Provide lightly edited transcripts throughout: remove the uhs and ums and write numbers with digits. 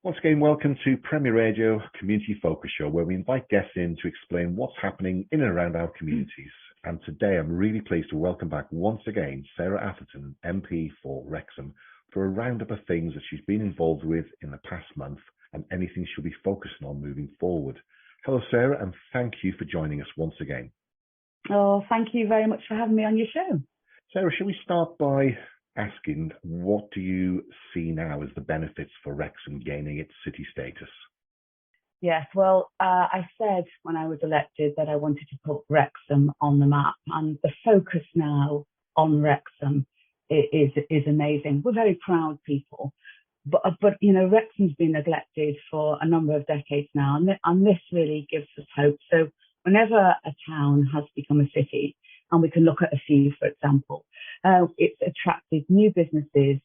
Once again, welcome to Premier Radio Community Focus Show, where we invite guests in to explain what's happening in and around our communities. And today I'm really pleased to welcome back once again Sarah Atherton, MP for Wrexham, for a roundup of things that she's been involved with in the past month and anything she'll be focusing on moving forward. Hello, Sarah, and thank you for joining us once again. Oh, thank you very much for having me on your show. Sarah, shall we start by asking, what do you see now as the benefits for Wrexham gaining its city status? Yes, well, I said when I was elected that I wanted to put Wrexham on the map, and the focus now on Wrexham is amazing. We're very proud people, but you know, Wrexham's been neglected for a number of decades now, and this really gives us hope. So whenever a town has become a city, and we can look at a few, for example, it's attracted new businesses,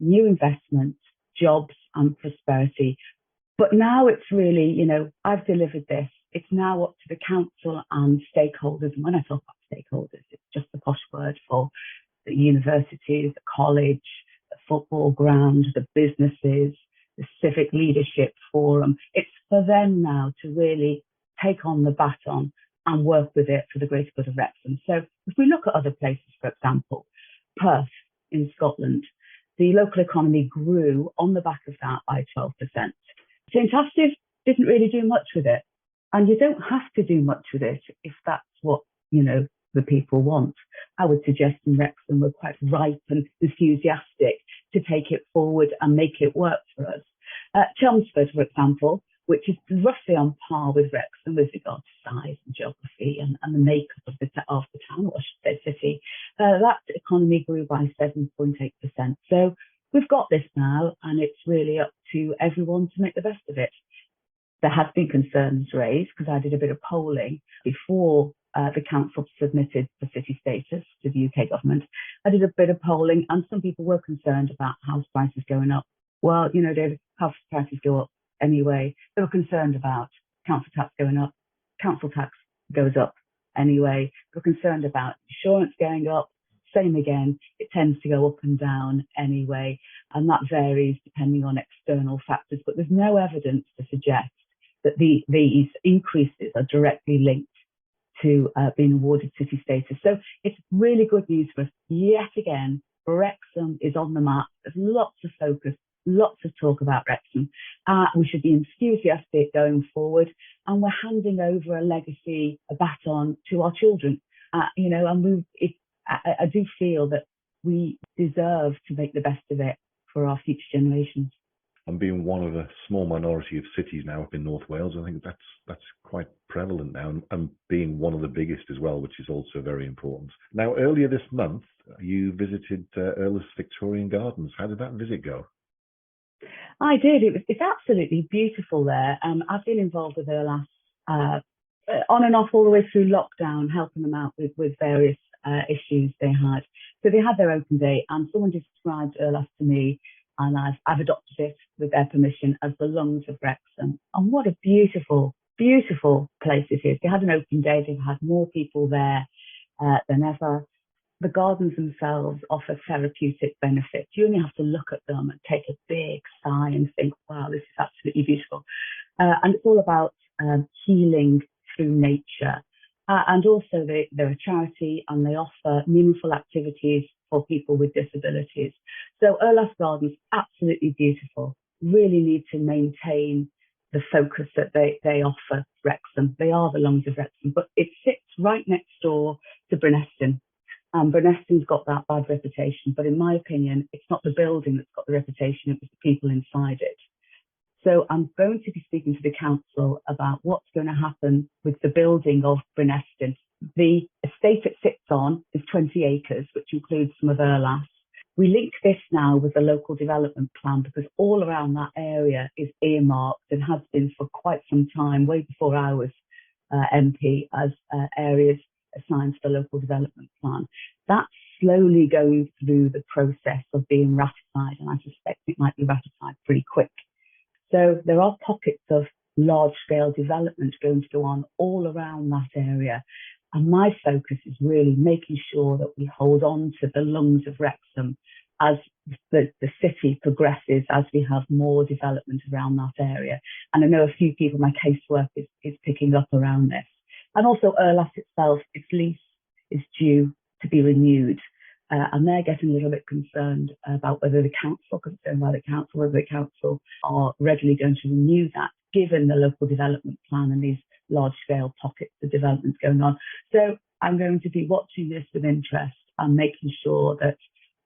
new investment, jobs and prosperity. But now it's really, you know, I've delivered this. It's now up to the council and stakeholders. And when I talk about stakeholders, it's just the posh word for the universities, the college, the football ground, the businesses, the civic leadership forum. It's for them now to really take on the baton and work with it for the greater good of Wrexham. So if we look at other places, for example, Perth in Scotland, the local economy grew on the back of that by 12%. St Asaph didn't really do much with it. And you don't have to do much with it if that's what, you know, the people want. I would suggest in Wrexham we're quite ripe and enthusiastic to take it forward and make it work for us. Chelmsford, for example, which is roughly on par with Wrexham with regard to size and geography and the makeup of the town, or I should say city, that economy grew by 7.8%. So we've got this now, and it's really up to everyone to make the best of it. There have been concerns raised, because I did a bit of polling before the council submitted the city status to the UK government. I did a bit of polling, and some people were concerned about house prices going up. Well, you know, David, house prices go up anyway. They were concerned about council tax going up. Council tax goes up anyway. They were concerned about insurance going up. Same again. It tends to go up and down anyway, and that varies depending on external factors. But there's no evidence to suggest that these increases are directly linked to being awarded city status. So it's really good news for us. Yet again, Wrexham is on the map. There's lots of focus, lots of talk about Wrexham. We should be enthusiastic going forward, and we're handing over a legacy, a baton to our children. You know, and I do feel that we deserve to make the best of it for our future generations. And being one of a small minority of cities now up in North Wales, I think that's quite prevalent now, and being one of the biggest as well, which is also very important. Now, earlier this month, you visited Airbus Victorian Gardens. How did that visit go? I did. It's absolutely beautiful there. I've been involved with Airbus on and off all the way through lockdown, helping them out with various issues they had. So they had their open day, and someone described Airbus to me, and I've adopted it with their permission as the lungs of Wrexham. And what a beautiful, beautiful place it is. They had an open day. They've had more people there than ever. The gardens themselves offer therapeutic benefits. You only have to look at them and take a big sigh and think, wow, this is absolutely beautiful. And it's all about healing through nature. And also they're a charity, and they offer meaningful activities for people with disabilities. So Airbus Gardens, absolutely beautiful. Really need to maintain the focus that they offer Wrexham. They are the lungs of Wrexham, but it sits right next door to Bruneston. Bruneston's got that bad reputation, but in my opinion, it's not the building that's got the reputation, it was the people inside it. So I'm going to be speaking to the council about what's going to happen with the building of Bruneston. The estate it sits on is 20 acres, which includes some of Airbus. We link this now with the local development plan, because all around that area is earmarked and has been for quite some time, way before I was MP, as areas assigned to the local development plan. That's slowly going through the process of being ratified, and I suspect it might be ratified pretty quick. So there are pockets of large-scale development going to go on all around that area. And my focus is really making sure that we hold on to the lungs of Wrexham as the city progresses, as we have more development around that area. And I know a few people, my casework is picking up around this. And also Erlas itself, its lease is due to be renewed. And they're getting a little bit concerned about whether the council, because it's owned by the council, whether the council are readily going to renew that, given the local development plan and these large-scale pockets of developments going on. So I'm going to be watching this with interest and making sure that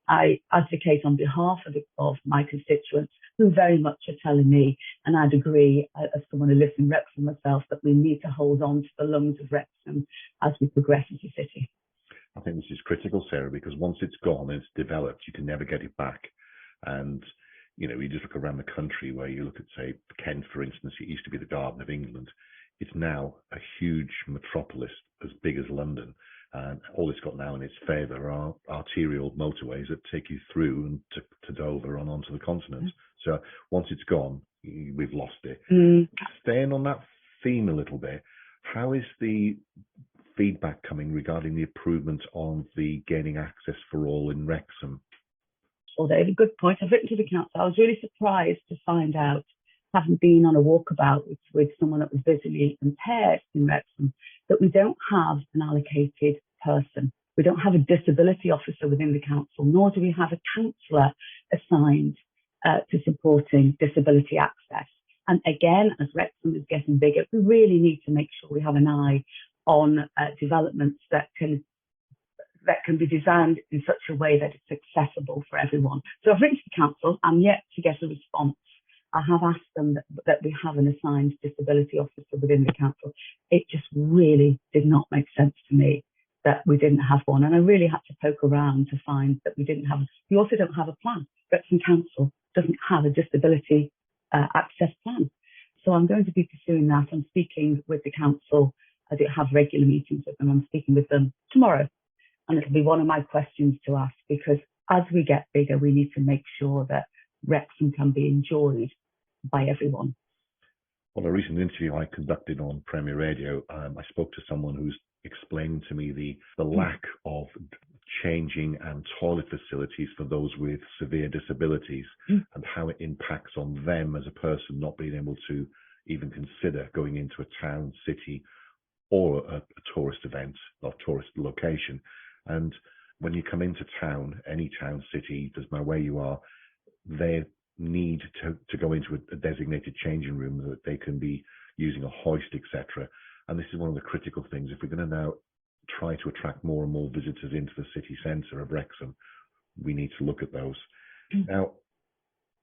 I advocate on behalf of my constituents, who very much are telling me, and I'd agree as someone who lives in Wrexham myself, that we need to hold on to the lungs of Wrexham as we progress as a city. I think this is critical, Sarah, because once it's gone and it's developed, you can never get it back. And, you just look around the country where you look at, say, Kent, for instance, it used to be the Garden of England. It's now a huge metropolis as big as London. And all it's got now in its favour are arterial motorways that take you through and to Dover and onto the continent. So once it's gone, we've lost it. Staying on that theme a little bit, how is the feedback coming regarding the improvement on the gaining access for all in Wrexham? Well, David, good point. I've written to the council. I was really surprised to find out, having been on a walkabout with someone that was visually impaired in Wrexham, that we don't have an allocated person. We don't have a disability officer within the council, nor do we have a councillor assigned to supporting disability access. And again, as Wrexham is getting bigger, we really need to make sure we have an eye on developments that can be designed in such a way that it's accessible for everyone. So I've written to the council. I'm yet to get a response. I have asked them that we have an assigned disability officer within the council. It just really did not make sense to me that we didn't have one. And I really had to poke around to find that we didn't have. We also don't have a plan. Wrexham Council doesn't have a disability access plan. So I'm going to be pursuing that. I'm speaking with the council. I do have regular meetings with them. I'm speaking with them tomorrow. And it'll be one of my questions to ask, because as we get bigger, we need to make sure that Wrexham can be enjoyed by everyone. Well, a recent interview I conducted on Premier Radio, I spoke to someone who's explained to me the lack of changing and toilet facilities for those with severe disabilities and how it impacts on them as a person not being able to even consider going into a town, city, or a tourist event or tourist location. And when you come into town, any town, city, doesn't matter where you are, they need to go into a designated changing room that they can be using a hoist, etc. And this is one of the critical things. If we're going to now try to attract more and more visitors into the city centre of Wrexham, we need to look at those. Now,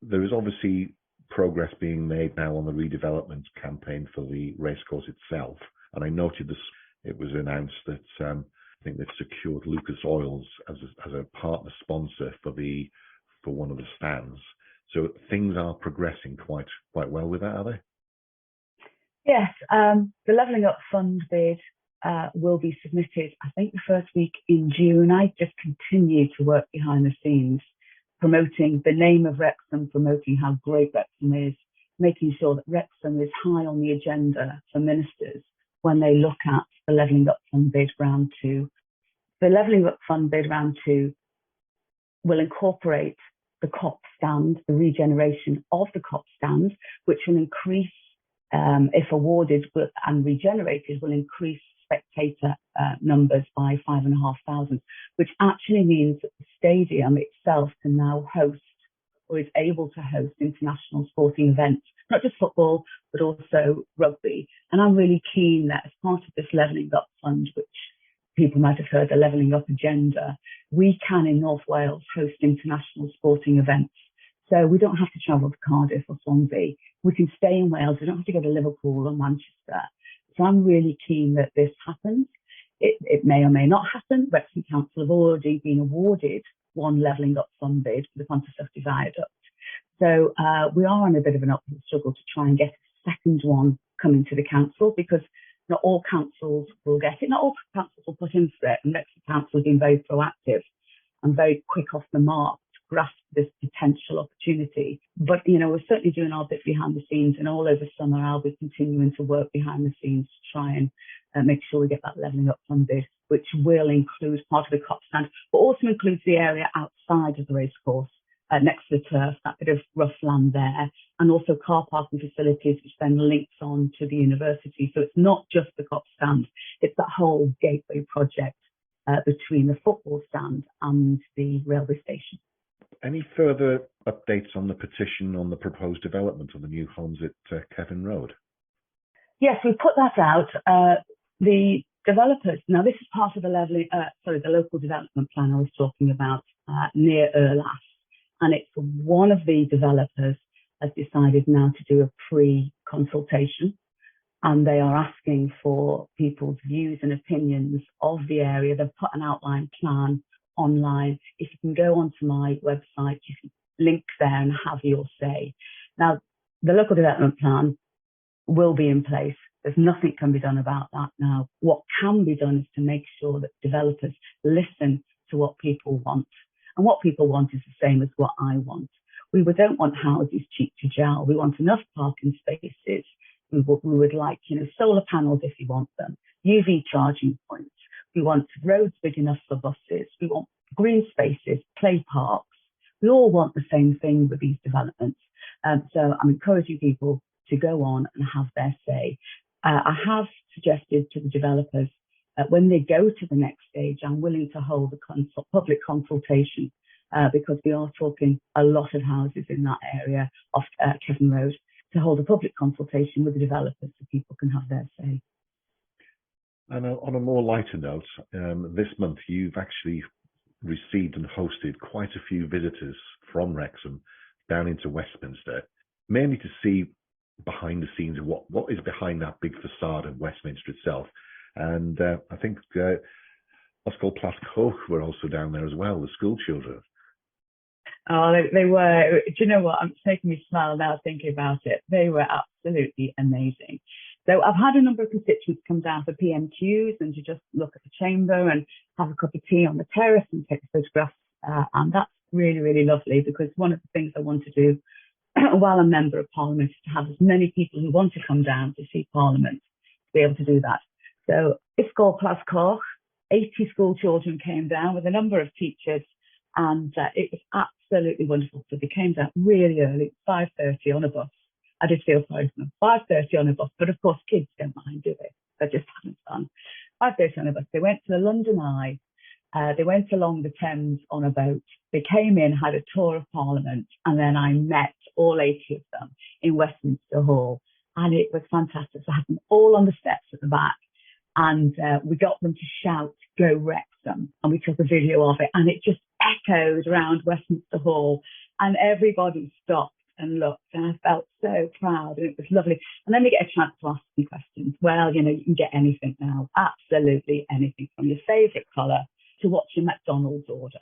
there is obviously progress being made now on the redevelopment campaign for the racecourse itself. And I noted this, it was announced that I think they've secured Lucas Oils as a partner sponsor for one of the stands. So things are progressing quite well with that, are they? Yes, the Levelling Up Fund bid will be submitted, I think, the first week in June. I just continue to work behind the scenes, promoting the name of Wrexham, promoting how great Wrexham is, making sure that Wrexham is high on the agenda for ministers when they look at the Levelling Up Fund bid round 2. The Levelling Up Fund bid round 2 will incorporate the COP stand, the regeneration of the COP stand, which will increase, if awarded and regenerated, will increase spectator numbers by 5,500, which actually means that the stadium itself can now host, or is able to host, international sporting events, not just football, but also rugby. And I'm really keen that as part of this Levelling Up Fund, which people might have heard the Levelling Up agenda, we can in North Wales host international sporting events. So we don't have to travel to Cardiff or Swansea. We can stay in Wales. We don't have to go to Liverpool or Manchester. So I'm really keen that this happens. It may or may not happen. Wrexham Council have already been awarded one Levelling Up Fund bid for the Pontypridd Viaduct. So we are on a bit of an uphill struggle to try and get a second one coming to the council, because not all councils will get it. Not all councils will put in for it. And Wrexham Council has been very proactive and very quick off the mark to grasp this potential opportunity. But, you know, we're certainly doing our bit behind the scenes, and all over summer I'll be continuing to work behind the scenes to try and make sure we get that levelling up funded, which will include part of the COP stand, but also includes the area outside of the racecourse, next to the turf, that bit of rough land there, and also car parking facilities, which then links on to the university. So it's not just the COP stand, it's that whole gateway project between the football stand and the railway station. Any further updates on the petition on the proposed development of the new homes at Kevin Road? Yes, we put that out. The developers, now this is part of the local development plan I was talking about near Erlath, and it's one of the developers has decided now to do a pre-consultation, and they are asking for people's views and opinions of the area. They've put an outline plan online. If you can go onto my website, you can link there and have your say. Now, the local development plan will be in place. There's nothing can be done about that now. What can be done is to make sure that developers listen to what people want. And what people want is the same as what I want. We don't want houses cheap to gel. We want enough parking spaces. We would like, you know, solar panels if you want them, UV charging points. We want roads big enough for buses. We want green spaces, play parks. We all want the same thing with these developments. So I'm encouraging people to go on and have their say. I have suggested to the developers when they go to the next stage, I'm willing to hold a public consultation because we are talking a lot of houses in that area off Kevin Road, to hold a public consultation with the developers so people can have their say. And on a more lighter note, this month you've actually received and hosted quite a few visitors from Wrexham down into Westminster, mainly to see behind the scenes of what is behind that big facade of Westminster itself. And I think what's called Platts Agriculture were also down there as well, the school children. Oh, they were. Do you know what? It's making me smile now thinking about it. They were absolutely amazing. So I've had a number of constituents come down for PMQs and to just look at the chamber and have a cup of tea on the terrace and take photographs. And that's really, really lovely, because one of the things I want to do while I'm Member of Parliament is to have as many people who want to come down to see Parliament to be able to do that. So it's called Platts Agriculture. 80 school children came down with a number of teachers, and it was absolutely wonderful. So they came down really early, 5:30 on a bus. I did feel sorry for them, 5:30 on a bus, but of course kids don't mind, do they? They're just having fun. 5:30 on a bus. They went to the London Eye. They went along the Thames on a boat. They came in, had a tour of Parliament, and then I met all 80 of them in Westminster Hall, and it was fantastic. So I had them all on the steps at the back, and we got them to shout, "Go Wrexham," and we took a video of it, and it just echoed around Westminster Hall, and everybody stopped and looked, and I felt so proud, and it was lovely. And then we get a chance to ask some questions. Well, you know, you can get anything now, absolutely anything, from your favourite colour to what's your McDonald's order.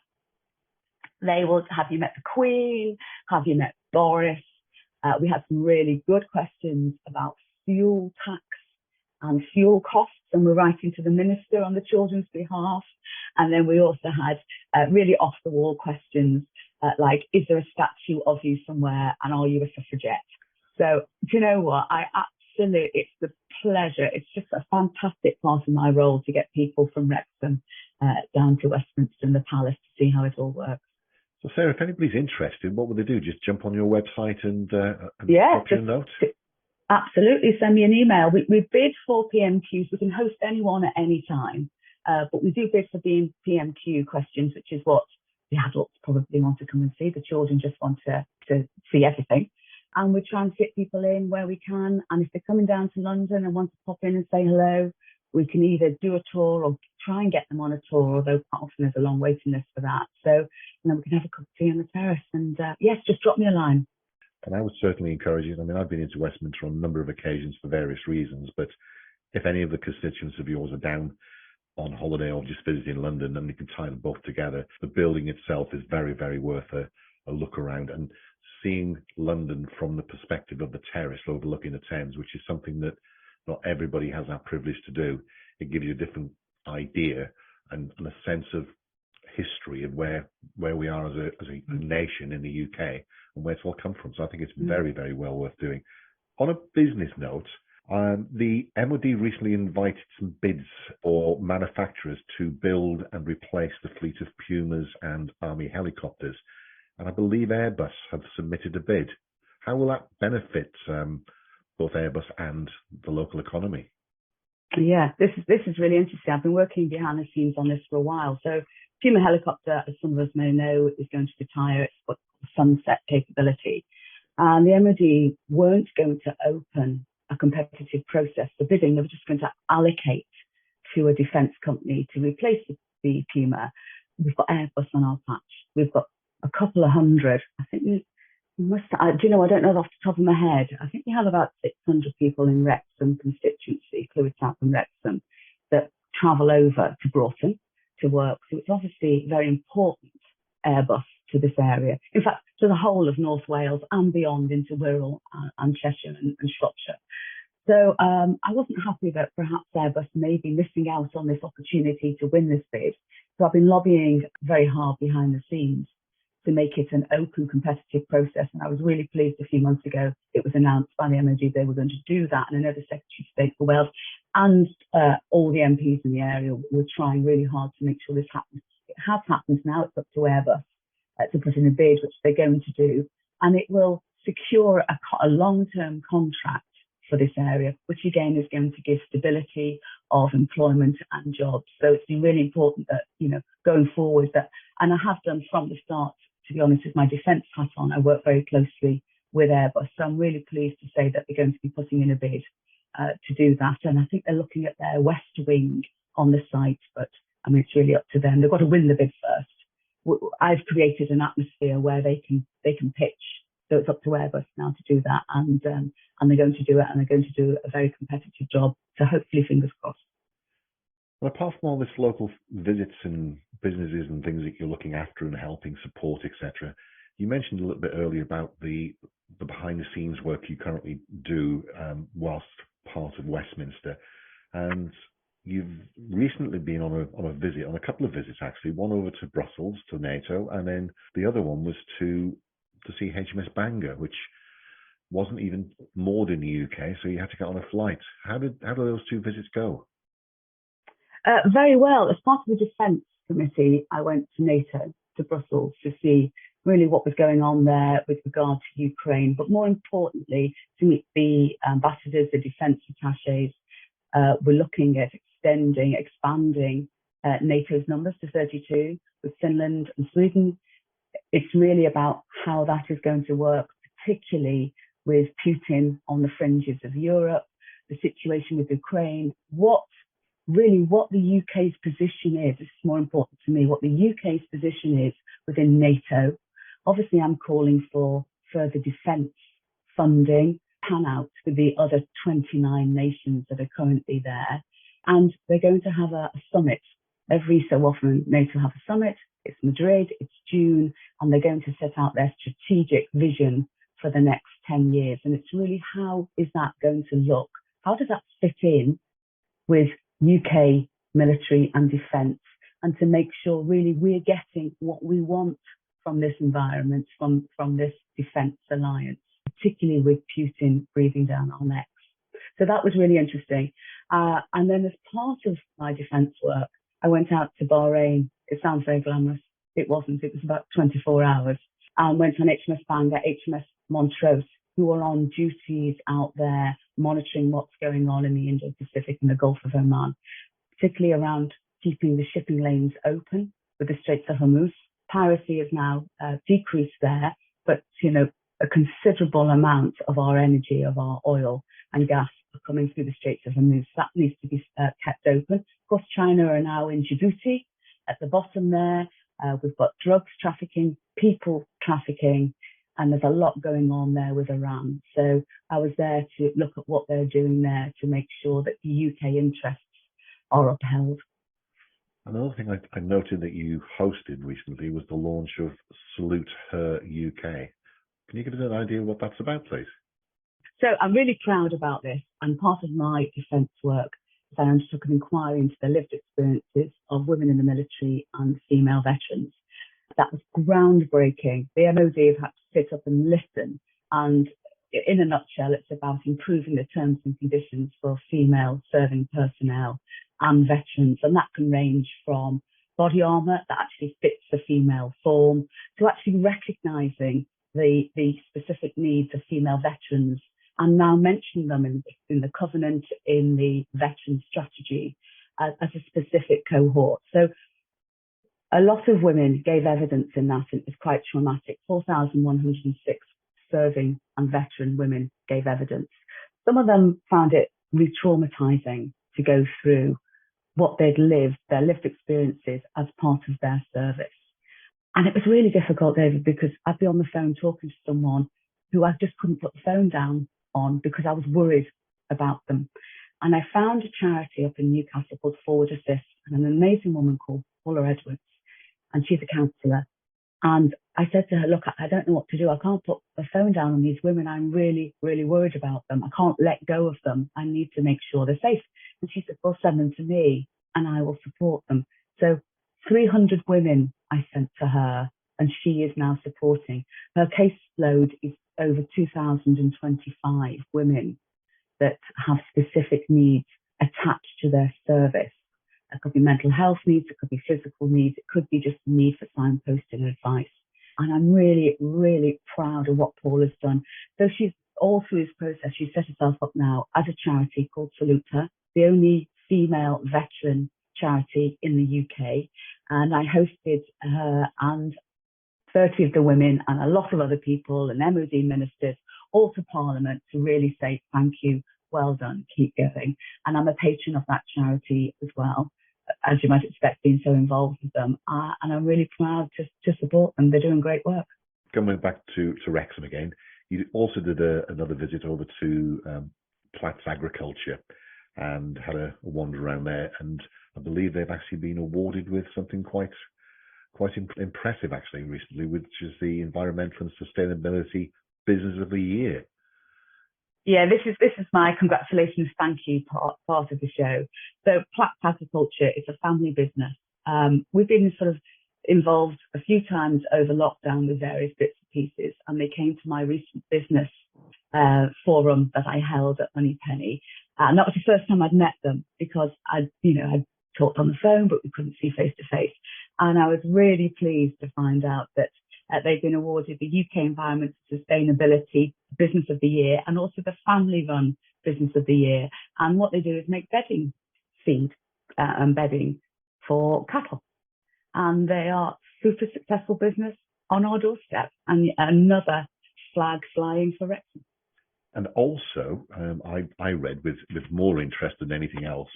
They will have you met the Queen, have you met Boris. We had some really good questions about fuel tax and fuel costs, and we're writing to the Minister on the children's behalf. And then we also had really off-the-wall questions like, is there a statue of you somewhere, and are you a suffragette? So do you know what? It's the pleasure. It's just a fantastic part of my role to get people from Wrexham down to Westminster and the Palace to see how it all works. So Sarah, if anybody's interested, what would they do? Just jump on your website and drop you a note? Absolutely, send me an email. We bid for PMQs. We can host anyone at any time, but we do bid for PMQ questions, which is what the adults probably want to come and see. The children just want to see everything. And we try and fit people in where we can. And if they're coming down to London and want to pop in and say hello, we can either do a tour or try and get them on a tour, although quite often there's a long waiting list for that. So, we can have a cup of tea on the terrace. And yes, just drop me a line. And I would certainly encourage it. I mean, I've been into Westminster on a number of occasions for various reasons, but if any of the constituents of yours are down on holiday or just visiting London, then you can tie them both together. The building itself is very, very worth a look around, and seeing London from the perspective of the terrace overlooking the Thames, which is something that not everybody has that privilege to do. It gives you a different idea and a sense of history of where we are as a nation in the UK and where it's all come from. So I think it's very, very well worth doing. On a business note, the MOD recently invited some bids for manufacturers to build and replace the fleet of Pumas and Army helicopters. And I believe Airbus have submitted a bid. How will that benefit both Airbus and the local economy? Yeah, this is really interesting. I've been working behind the scenes on this for a while. So Puma helicopter, as some of us may know, is going to retire. It's got sunset capability. And the MOD weren't going to open a competitive process for bidding. They were just going to allocate to a defence company to replace the Puma. We've got Airbus on our patch. We've got a couple of hundred. I think we must. I don't know off the top of my head. I think we have about 600 people in Wrexham constituency, Clwyd South and Wrexham, that travel over to Broughton to work. So it's obviously very important Airbus to this area. In fact, to the whole of North Wales and beyond into Wirral and Cheshire and Shropshire. So I wasn't happy that perhaps Airbus may be missing out on this opportunity to win this bid. So I've been lobbying very hard behind the scenes to make it an open competitive process. And I was really pleased a few months ago it was announced by the MOD they were going to do that. And I know the Secretary of State for Wales and all the MPs in the area were trying really hard to make sure this happens. It has happened now. It's up to Airbus to put in a bid, which they're going to do. And it will secure a long-term contract for this area, which again is going to give stability of employment and jobs. So it's been really important that, going forward that, and I have done from the start, to be honest, with my defence hat on, I work very closely with Airbus. So I'm really pleased to say that they're going to be putting in a bid to do that. And I think they're looking at their west wing on the site, but I mean, it's really up to them. They've got to win the bid first. I've created an atmosphere where they can pitch. So it's up to Airbus now to do that, and they're going to do it, and they're going to do a very competitive job. So hopefully, fingers crossed. Well, apart from all this local visits and businesses and things that you're looking after and helping support, etc., you mentioned a little bit earlier about the behind-the-scenes work you currently do whilst part of Westminster, and you've recently been on a couple of visits actually. One over to Brussels to NATO, and then the other one was to see HMS Bangor, which wasn't even moored in the UK, so you had to get on a flight. How did those two visits go? Very well. As part of the Defence Committee, I went to NATO, to Brussels, to see really what was going on there with regard to Ukraine, but more importantly, to meet the ambassadors, the defence attachés. We're looking at expanding NATO's numbers to 32 with Finland and Sweden. It's really about how that is going to work, particularly with Putin on the fringes of Europe, the situation with Ukraine, what the UK's position is. It's more important to me what the UK's position is within NATO. Obviously, I'm calling for further defence funding, pan out with the other 29 nations that are currently there. And they're going to have a summit. Every so often, NATO have a summit. It's Madrid, it's June, and they're going to set out their strategic vision for the next 10 years. And it's really, how is that going to look? How does that fit in with UK military and defence? And to make sure really we're getting what we want from this environment, from this defence alliance, particularly with Putin breathing down our necks. So that was really interesting. And then as part of my defence work, I went out to Bahrain. It sounds very glamorous. It wasn't. It was about 24 hours. And went on HMS Bangor, HMS Montrose, who are on duties out there monitoring what's going on in the Indo-Pacific and the Gulf of Oman, particularly around keeping the shipping lanes open with the Straits of Hormuz. Piracy is now decreased there, but a considerable amount of our energy, of our oil and gas are coming through the Straits of Hormuz. That needs to be kept open. Of course, China are now in Djibouti at the bottom there. We've got drugs trafficking, people trafficking, and there's a lot going on there with Iran. So I was there to look at what they're doing there to make sure that the UK interests are upheld. Another thing I noted that you hosted recently was the launch of Salute Her UK. Can you give us an idea of what that's about, please? So I'm really proud about this, and part of my defence work I undertook an inquiry into the lived experiences of women in the military and female veterans. That was groundbreaking. The MOD have had to sit up and listen, and in a nutshell, it's about improving the terms and conditions for female serving personnel and veterans, and that can range from body armour that actually fits the female form to actually recognising the specific needs of female veterans and now mentioning them in the covenant, in the veteran strategy as a specific cohort. So a lot of women gave evidence in that, and it was quite traumatic. 4,106 serving and veteran women gave evidence. Some of them found it re-traumatizing to go through what they'd lived, their lived experiences as part of their service. And it was really difficult, David, because I'd be on the phone talking to someone who I just couldn't put the phone down on because I was worried about them. And I found a charity up in Newcastle called Forward Assist, and an amazing woman called Paula Edwards, and she's a counsellor. And I said to her, look, I don't know what to do. I can't put the phone down on these women. I'm really, really worried about them. I can't let go of them. I need to make sure they're safe. And she said, well, send them to me and I will support them. So 300 women I sent to her, and she is now supporting. Her caseload is over 2,025 women that have specific needs attached to their service. It could be mental health needs, it could be physical needs, it could be just the need for signposting advice. And I'm really, really proud of what Paul has done. So she's all through this process, she's set herself up now as a charity called Salute Her, the only female veteran charity in the UK. And I hosted her and 30 of the women and a lot of other people and MOD ministers all to Parliament to really say thank you, well done, keep going. And I'm a patron of that charity as well, as you might expect, being so involved with them. And I'm really proud to support them. They're doing great work. Coming back to Wrexham again, you also did another visit over to Platts Agriculture and had a wander around there. And I believe they've actually been awarded with something quite impressive actually recently, which is the Environmental and Sustainability Business of the Year. Yeah, this is my congratulations, thank you part of the show. So Platts Agriculture is a family business. We've been sort of involved a few times over lockdown with various bits and pieces, and they came to my recent business forum that I held at Moneypenny. And that was the first time I'd met them because I'd talked on the phone, but we couldn't see face to face. And I was really pleased to find out that they've been awarded the UK Environment and Sustainability Business of the Year and also the Family Run Business of the Year. And what they do is make bedding feed and bedding for cattle. And they are super successful business on our doorstep, and another flag flying for Wrexham. And also, I read with more interest than anything else,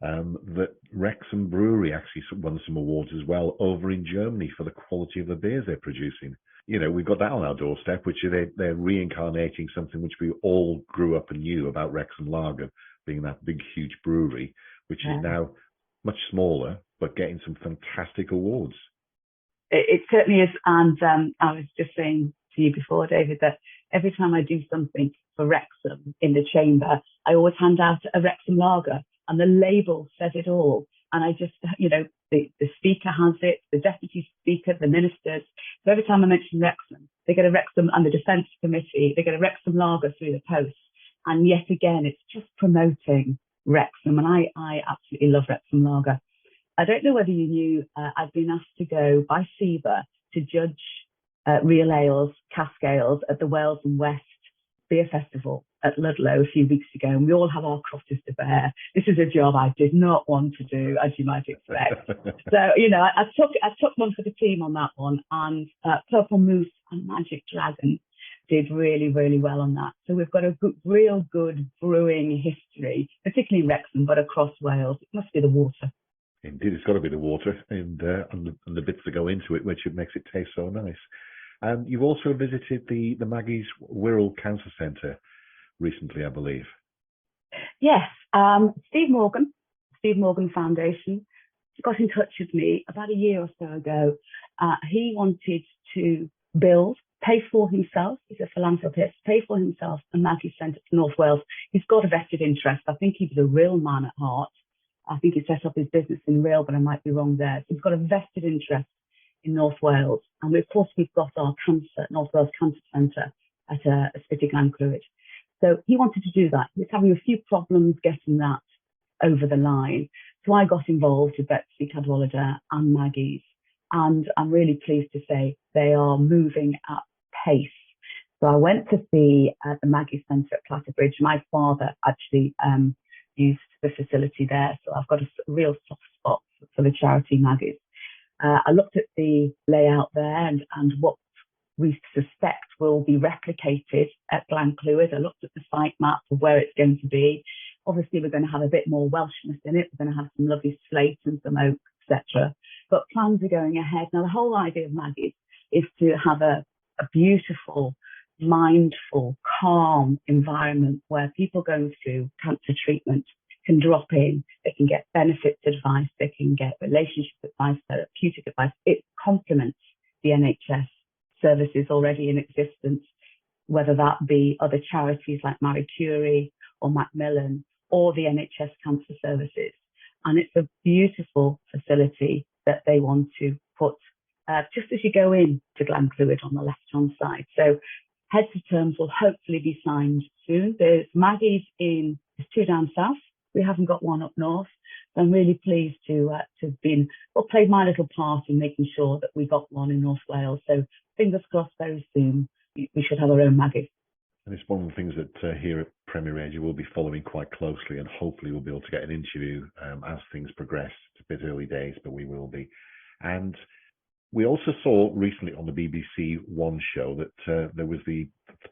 that Wrexham Brewery actually won some awards as well over in Germany for the quality of the beers they're producing. You know, we've got that on our doorstep, which they're reincarnating something which we all grew up and knew about Wrexham Lager, being that big, huge brewery, which is now much smaller, but getting some fantastic awards. It certainly is. And I was just saying to you before, David, that every time I do something for Wrexham in the chamber, I always hand out a Wrexham Lager, and the label says it all. And I just, the speaker has it, the deputy speaker, the ministers. So every time I mention Wrexham, they get a Wrexham, and the Defence Committee, they get a Wrexham Lager through the post. And yet again, it's just promoting Wrexham. And I absolutely love Wrexham Lager. I don't know whether you knew, I've been asked to go by SEBA to judge real ales, cask ales at the Wales and West Beer Festival at Ludlow a few weeks ago, and we all have our crosses to bear. This is a job I did not want to do, as you might expect. So, I took one for the team on that one, and Purple Moose and Magic Dragon did really, really well on that. So we've got a real good brewing history, particularly in Wrexham, but across Wales. It must be the water. Indeed, it's got to be the water and the bits that go into it, which makes it taste so nice. You've also visited the Maggies Wirral Cancer Centre recently, I believe. Yes, Steve Morgan Foundation got in touch with me about a year or so ago. He wanted to build pay for himself. He's a philanthropist. Pay for himself a Maggies Centre for North Wales. He's got a vested interest. I think he's a real man at heart. I think he set up his business in real, but I might be wrong there. So he's got a vested interest in North Wales. And of course, we've got our North Wales Cancer Centre at Ysbyty Glan Clwyd. So he wanted to do that. He was having a few problems getting that over the line. So I got involved with Betsy Cadwallader and Maggies. And I'm really pleased to say they are moving at pace. So I went to see the Maggies Centre at Platts Agriculture. My father actually used the facility there. So I've got a real soft spot for the charity Maggies. I looked at the layout there and what we suspect will be replicated at Glan Clwyd. I looked at the site map of where it's going to be. Obviously, we're going to have a bit more Welshness in it. We're going to have some lovely slate and some oak, etc. But plans are going ahead. Now, the whole idea of Maggies is to have a beautiful, mindful, calm environment where people going through cancer treatment can drop in, they can get benefits advice, they can get relationship advice, therapeutic advice. It complements the NHS services already in existence, whether that be other charities like Marie Curie or Macmillan or the NHS cancer services. And it's a beautiful facility that they want to put just as you go in to Glan Clwyd on the left-hand side. So heads of terms will hopefully be signed soon. There's Maggies there's two down south. We haven't got one up north. So I'm really pleased to have played my little part in making sure that we got one in North Wales. So fingers crossed very soon we should have our own Maggies. And it's one of the things that here at Premier Radio we'll be following quite closely, and hopefully we'll be able to get an interview as things progress. It's a bit early days, but we will be. And we also saw recently on the BBC One show that there was the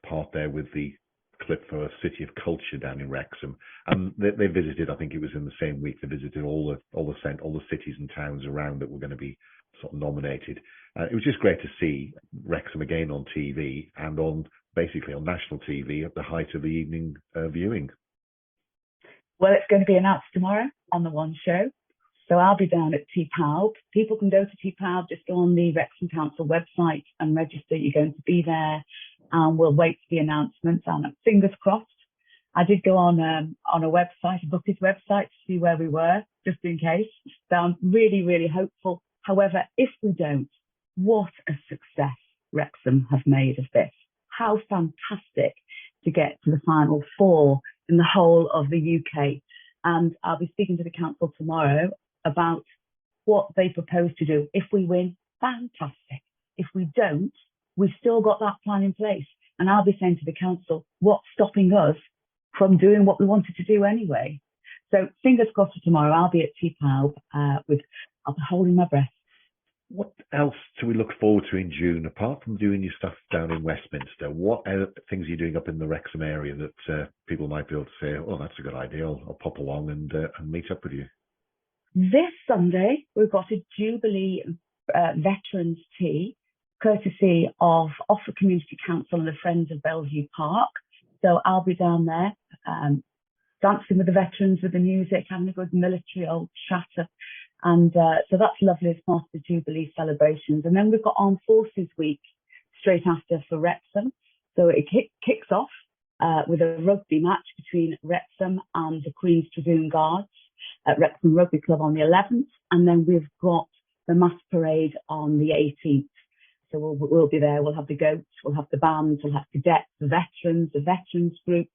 part there with the clip for City of Culture down in Wrexham, and they visited. I think it was in the same week. They visited all the cities and towns around that were going to be sort of nominated. It was just great to see Wrexham again on TV and on national TV at the height of the evening viewing. Well, it's going to be announced tomorrow on the One show. So I'll be down at TPALB. People can go to TPALB, just go on the Wrexham Council website and register. You're going to be there, and we'll wait for the announcement. And fingers crossed. I did go on a website, a Bookies website, to see where we were, just in case. So I'm really, really hopeful. However, if we don't, what a success Wrexham have made of this. How fantastic to get to the final four in the whole of the UK. And I'll be speaking to the council tomorrow about what they propose to do. If we win, fantastic. If we don't, we've still got that plan in place. And I'll be saying to the council, what's stopping us from doing what we wanted to do anyway? So fingers crossed for tomorrow. I'll be at TPALB I'll be holding my breath. What else do we look forward to in June, apart from doing your stuff down in Westminster? What things are you doing up in the Wrexham area that people might be able to say, oh, that's a good idea, I'll pop along and meet up with you? This Sunday, we've got a Jubilee Veterans Tea, courtesy of Offa Community Council and the Friends of Bellevue Park. So I'll be down there dancing with the veterans, with the music, having a good military old chatter. And so that's lovely as part of the Jubilee celebrations. And then we've got Armed Forces Week straight after for Wrexham. So it kicks off with a rugby match between Wrexham and the Queen's Dragoon Guards at Wrexham Rugby Club on the 11th. And then we've got the mass parade on the 18th. So we'll be there. We'll have the goats, we'll have the bands, we'll have cadets, the veterans groups,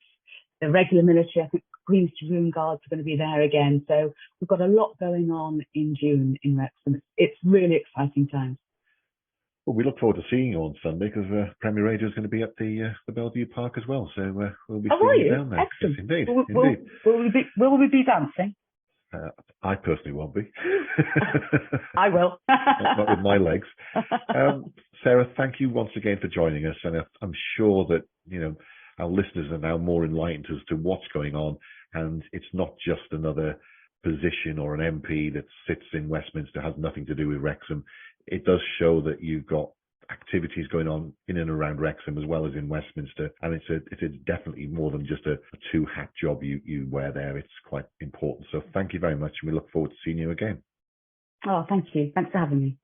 the regular military. I think Queen's Dragoon Guards are going to be there again. So we've got a lot going on in June in Wrexham. It's really exciting times. Well, we look forward to seeing you on Sunday because Premier Radio is going to be at the Bellevue Park as well. So we'll be seeing you down there. Excellent. Yes, indeed. Will we be dancing? I personally won't be. I will. Not with my legs. Sarah, thank you once again for joining us. And I'm sure that, our listeners are now more enlightened as to what's going on. And it's not just another position or an MP that sits in Westminster, has nothing to do with Wrexham. It does show that you've got activities going on in and around Wrexham as well as in Westminster. And it's definitely more than just a two-hat job you wear there. It's quite important. So thank you very much. And we look forward to seeing you again. Oh, thank you. Thanks for having me.